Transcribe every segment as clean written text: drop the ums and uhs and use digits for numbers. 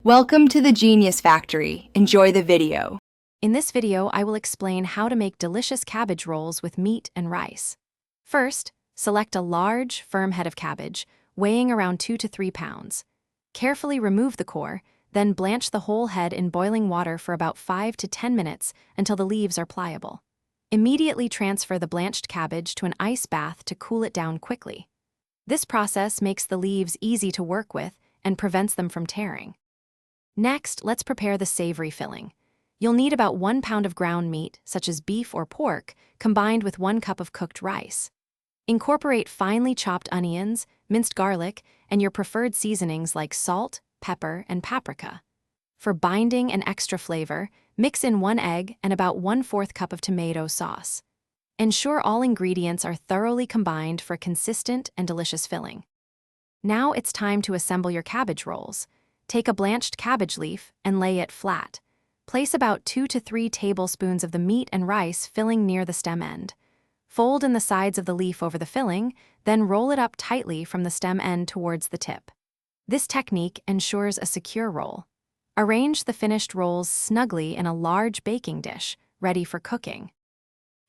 Welcome to the Genius Factory. Enjoy the video. In this video, I will explain how to make delicious cabbage rolls with meat and rice. First, select a large, firm head of cabbage, weighing around 2 to 3 pounds. Carefully remove the core, then blanch the whole head in boiling water for about 5 to 10 minutes until the leaves are pliable. Immediately transfer the blanched cabbage to an ice bath to cool it down quickly. This process makes the leaves easy to work with and prevents them from tearing. Next, let's prepare the savory filling. You'll need about 1 pound of ground meat, such as beef or pork, combined with 1 cup of cooked rice. Incorporate finely chopped onions, minced garlic, and your preferred seasonings like salt, pepper, and paprika. For binding and extra flavor, mix in 1 egg and about 1/4 cup of tomato sauce. Ensure all ingredients are thoroughly combined for consistent and delicious filling. Now it's time to assemble your cabbage rolls. Take a blanched cabbage leaf and lay it flat. Place about 2 to 3 tablespoons of the meat and rice filling near the stem end. Fold in the sides of the leaf over the filling, then roll it up tightly from the stem end towards the tip. This technique ensures a secure roll. Arrange the finished rolls snugly in a large baking dish, ready for cooking.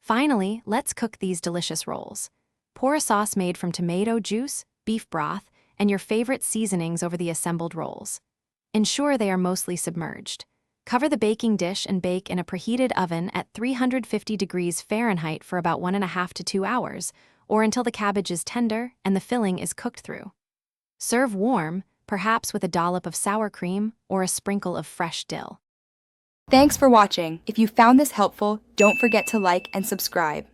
Finally, let's cook these delicious rolls. Pour a sauce made from tomato juice, beef broth, and your favorite seasonings over the assembled rolls. Ensure they are mostly submerged. Cover the baking dish and bake in a preheated oven at 350 degrees Fahrenheit for about 1.5 to 2 hours, or until the cabbage is tender and the filling is cooked through. Serve warm, perhaps with a dollop of sour cream or a sprinkle of fresh dill. Thanks for watching. If you found this helpful, don't forget to like and subscribe.